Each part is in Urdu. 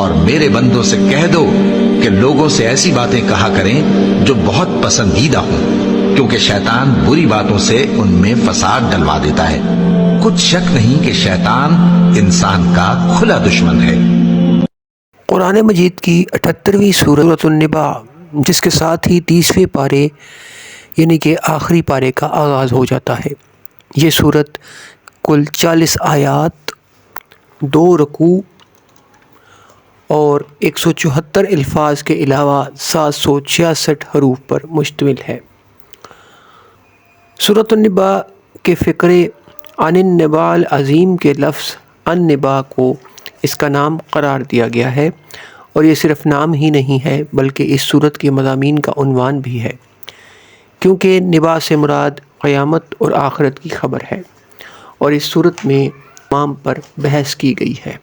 اور میرے بندوں سے کہہ دو کہ لوگوں سے ایسی باتیں کہا کریں جو بہت پسندیدہ ہوں، کیونکہ شیطان بری باتوں سے ان میں فساد ڈلوا دیتا ہے۔ کچھ شک نہیں کہ شیطان انسان کا کھلا دشمن ہے۔ قرآن مجید کی 78ویں سورۃ النباء، جس کے ساتھ ہی 30ویں پارے یعنی کہ آخری پارے کا آغاز ہو جاتا ہے۔ یہ سورت کل 40 آیات، 2 رکوع اور 174 الفاظ کے علاوہ 766 حروف پر مشتمل ہے۔ سورۃ النباء کے فقرے عن النباء العظیم کے لفظ النباء کو اس کا نام قرار دیا گیا ہے، اور یہ صرف نام ہی نہیں ہے بلکہ اس سورت کے مضامین کا عنوان بھی ہے، کیونکہ نباء سے مراد قیامت اور آخرت کی خبر ہے، اور اس سورت میں تمام پر بحث کی گئی ہے۔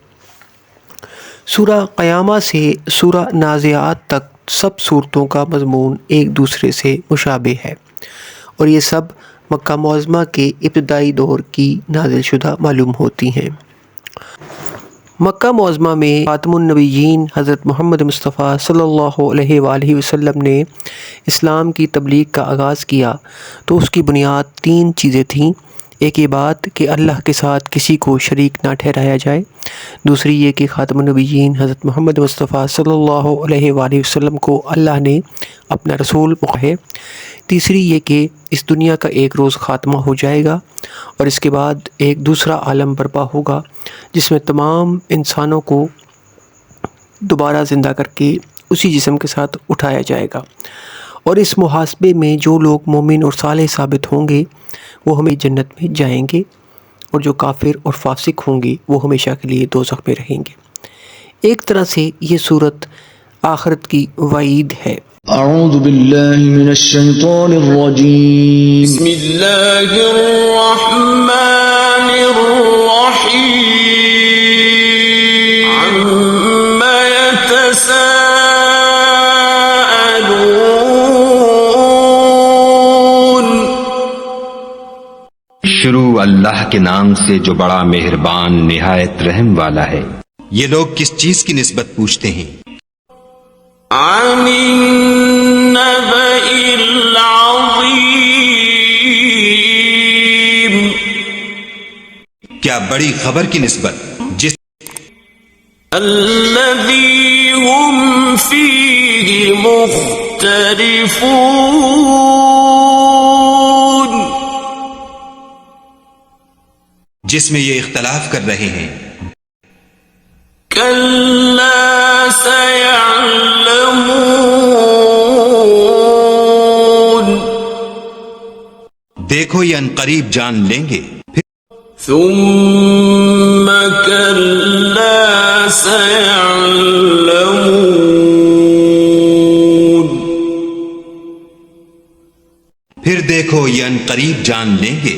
سورہ قیامہ سے سورہ نازعات تک سب صورتوں کا مضمون ایک دوسرے سے مشابہ ہے، اور یہ سب مکہ معظمہ کے ابتدائی دور کی نازل شدہ معلوم ہوتی ہیں۔ مکہ معظمہ میں خاتم النبیین حضرت محمد مصطفیٰ صلی اللہ علیہ وآلہ وسلم نے اسلام کی تبلیغ کا آغاز کیا تو اس کی بنیاد 3 چیزیں تھیں۔ ایک یہ بات کہ اللہ کے ساتھ کسی کو شریک نہ ٹھہرایا جائے، دوسری یہ کہ خاتم النبیین حضرت محمد مصطفیٰ صلی اللہ علیہ وآلہ وسلم کو اللہ نے اپنا رسول مقرر، تیسری یہ کہ اس دنیا کا ایک روز خاتمہ ہو جائے گا اور اس کے بعد ایک دوسرا عالم برپا ہوگا جس میں تمام انسانوں کو دوبارہ زندہ کر کے اسی جسم کے ساتھ اٹھایا جائے گا، اور اس محاسبے میں جو لوگ مومن اور صالح ثابت ہوں گے وہ ہمیں جنت میں جائیں گے، اور جو کافر اور فاسق ہوں گے وہ ہمیشہ کے لیے دوزخ میں رہیں گے۔ ایک طرح سے یہ سورت آخرت کی وعید ہے۔ اعوذ باللہ من الشیطان الرجیم، بسم اللہ الرحمن الرحیم، عما یتساءلون، شروع اللہ کے نام سے جو بڑا مہربان نہایت رحم والا ہے۔ یہ لوگ کس چیز کی نسبت پوچھتے ہیں؟ عن النبأ العظیم، کیا بڑی خبر کی نسبت جس الذی هم فیہ مختلفون، جس میں یہ اختلاف کر رہے ہیں۔ کلا سیعلمون، دیکھو یہ عنقریب جان لیں گے۔ ثم کلا سیعلمون، پھر دیکھو یہ عنقریب جان لیں گے۔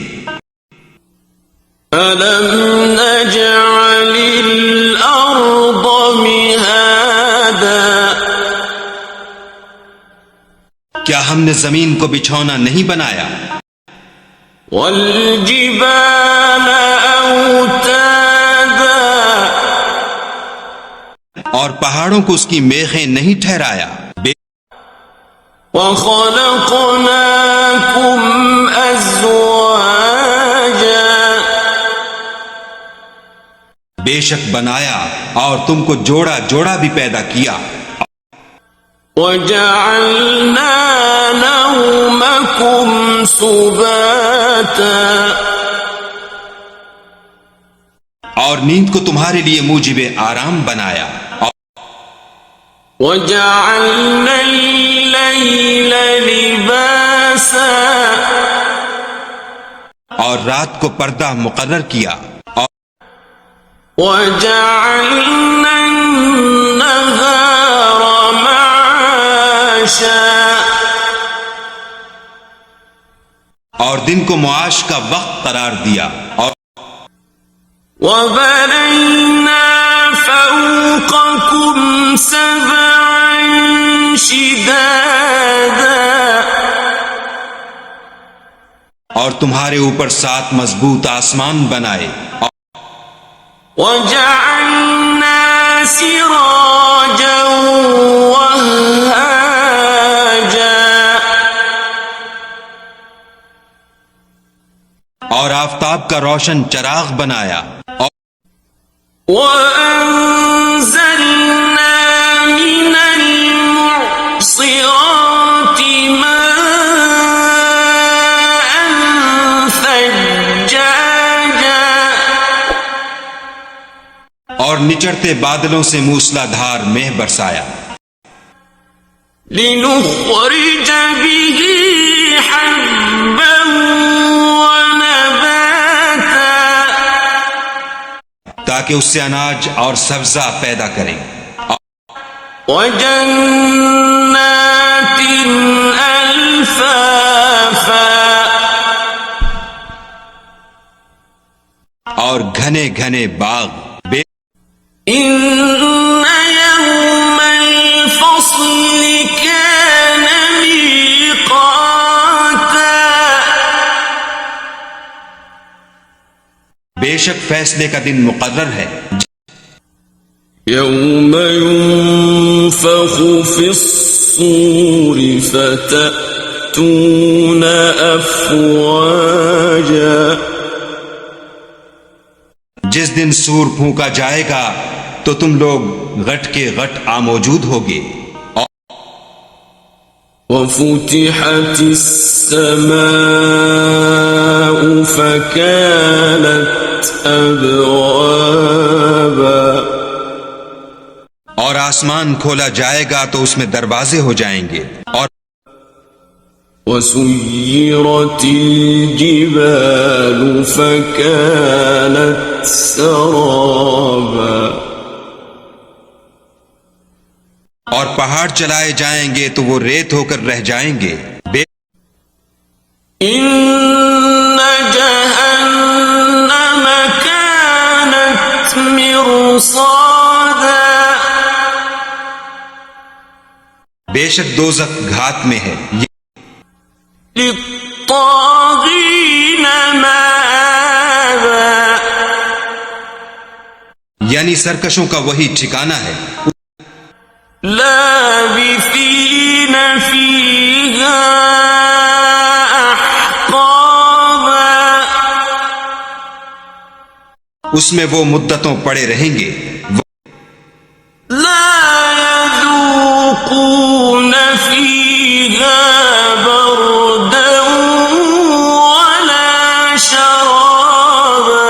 أَلَمْ نَجْعَلِ الْأَرْضَ مِهَادًا، کیا ہم نے زمین کو بچھونا نہیں بنایا؟ وَالْجِبَالَ أَوْتَادًا، اور پہاڑوں کو اس کی میخیں نہیں ٹھہرایا؟ وَخَلَقْنَاكُمْ أَزْوَاجًا، بے شک بنایا اور تم کو جوڑا جوڑا بھی پیدا کیا۔ وَجَعَلْنَا نَوْمَكُمْ سُبَاتًا، اور نیند کو تمہارے لیے موجب آرام بنایا۔ وَجَعَلْنَا اللَّيْلَ لِبَاسًا، اور رات کو پردہ مقرر کیا۔ وَجَعَلْنَا النَّهَارَ مَعَاشًا، اور دن کو معاش کا وقت قرار دیا۔ اور وَبَنَيْنَا فَوْقَكُمْ سَبْعًا شِدَادًا، اور تمہارے اوپر 7 مضبوط آسمان بنائے۔ وَجَعَلْنَا سِرَاجًا اسباب کا روشن چراغ بنایا وأنزلنا من المعصرات ماء ثجاجا اور نچڑتے بادلوں سے موسلا دھار مہ برسایا لنخرج به حبا ونباتا تاکہ اس سے اناج اور سبزہ پیدا کریں وجنات الفافا اور گھنے گھنے باغ ان يوم الفصل كان ميقاتا بے شک فیصلے کا دن مقرر ہے يوم ينفخ في الصور فتأتون أفواجا جس دن سور پھونکا جائے گا تو تم لوگ غٹ کے غٹ موجود ہوگے وفتحت السماء فكانت أبوابا اور آسمان کھولا جائے گا تو اس میں دروازے ہو جائیں گے اور وسيرت الجبال فكانت سرابا اور پہاڑ چلائے جائیں گے تو وہ ریت ہو کر رہ جائیں گے إن جهنم كانت مرصادا بے شک دوزخ گھات میں ہے للطاغين مآبا یعنی سرکشوں کا وہی ٹھکانہ ہے لابثين فيها أحقابا اس میں وہ مدتوں پڑے رہیں گے لا يذوقون فيها بردا ولا شرابا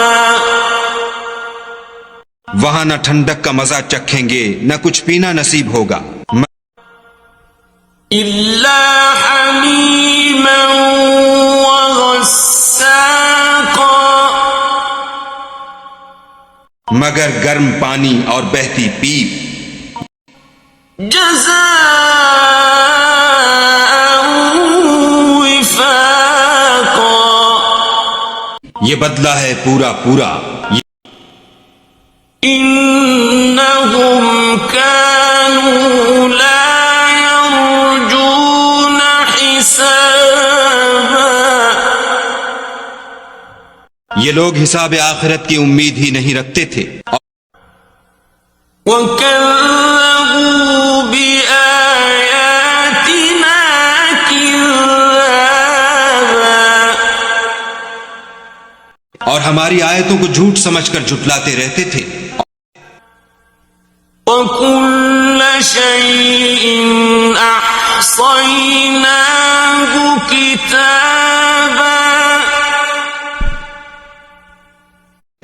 وہاں نہ ٹھنڈک کا مزہ چکھیں گے نہ کچھ پینا نصیب ہوگا إلا حميما وغساقا مگر گرم پانی اور بہتی پیپ جزاء وفاقا یہ بدلہ ہے پورا پورا إنهم كانوا لا يرجون حسابا یہ لوگ حساب آخرت کی امید ہی نہیں رکھتے تھے وكذبوا بآياتنا كذابا اور ہماری آیتوں کو جھوٹ سمجھ کر جھٹلاتے رہتے تھے وكل شيء أحصيناه كتابا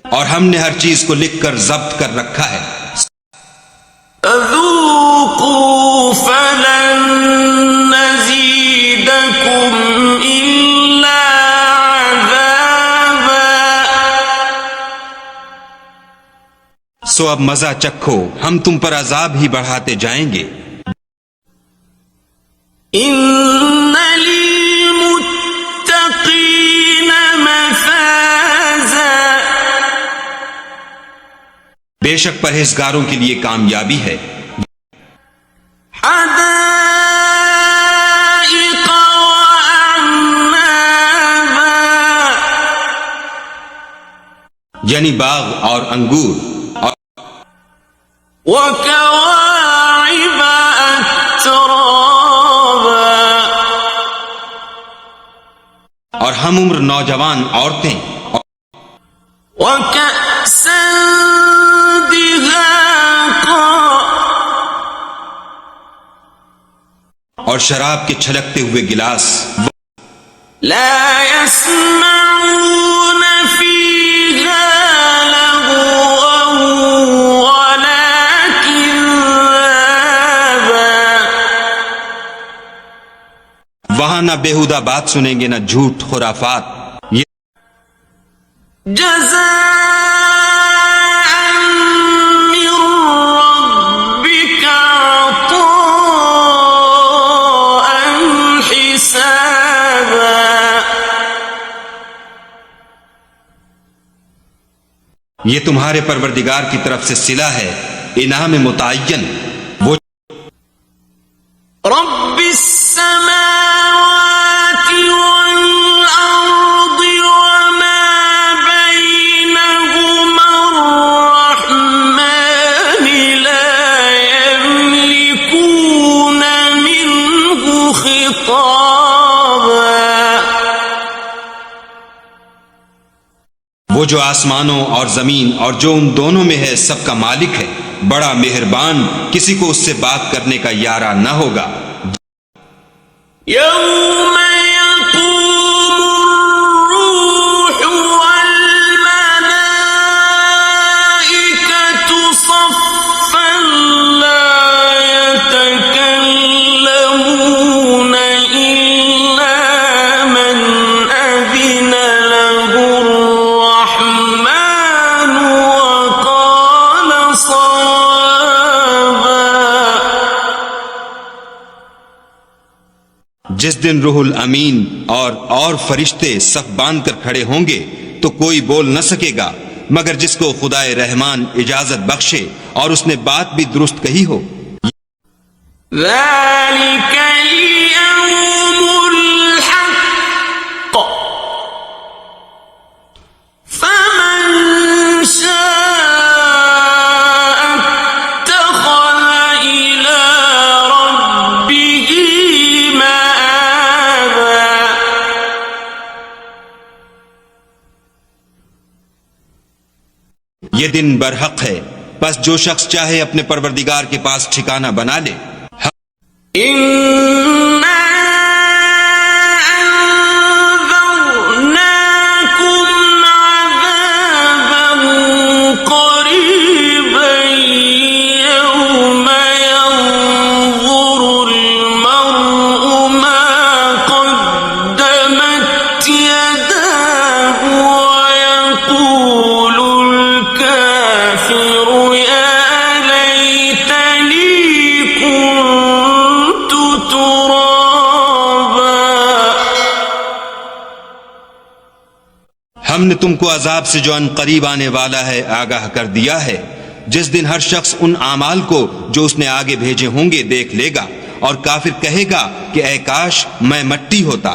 اور ہم نے ہر چیز کو لکھ کر ضبط کر رکھا ہے فذوقوا فلن نزيدكم إلا عذابا سو اب مزہ چکھو ہم تم پر عذاب ہی بڑھاتے جائیں گے إن للمتقين مفازا بے شک پرہیزگاروں کے لیے کامیابی ہے حدائق وأعنابا یعنی باغ اور انگور وكواعب أترابا اور ہم عمر نوجوان عورتیں اور شراب کے چھلکتے ہوئے گلاس. لا يسمعون فيها لغوا ولا كذابا. وہاں نہ بےہودہ بات سنیں گے، نہ جھوٹ خرافات. جزاء من ربك عطاء حسابا. یہ تمہارے پروردگار کی طرف سے صلہ ہے، انعام متعین. وہ رب السماوات والأرض وما بينهما الرحمن لا يملكون منه خطابا. وہ جو آسمانوں اور زمین اور جو ان دونوں میں ہے سب کا مالک ہے، بڑا مہربان، کسی کو اس سے بات کرنے کا یارہ نہ ہوگا. يوم يقوم الروح والملائكة صفا لا يتكلمون إلا من أذن له الرحمن وقال صوابا. جس دن روح الامین اور فرشتے صف باندھ کر کھڑے ہوں گے تو کوئی بول نہ سکے گا مگر جس کو خدائے رحمان اجازت بخشے اور اس نے بات بھی درست کہی ہو. ذلك اليوم الحق فمن شاء اتخذ إلى ربه مآبا. یہ دن برحق ہے، بس جو شخص چاہے اپنے پروردگار کے پاس ٹھکانہ بنا لے. إنا أنذرناكم عذابا قريبا يوم ينظر المرء ما قدمت يداه ويقول الكافر يا ليتني كنت ترابا. ہم نے تم کو عذاب سے جو ان قریب آنے والا ہے آگاہ کر دیا ہے، جس دن ہر شخص ان اعمال کو جو اس نے آگے بھیجے ہوں گے دیکھ لے گا، اور کافر کہے گا کہ اے کاش میں مٹی ہوتا.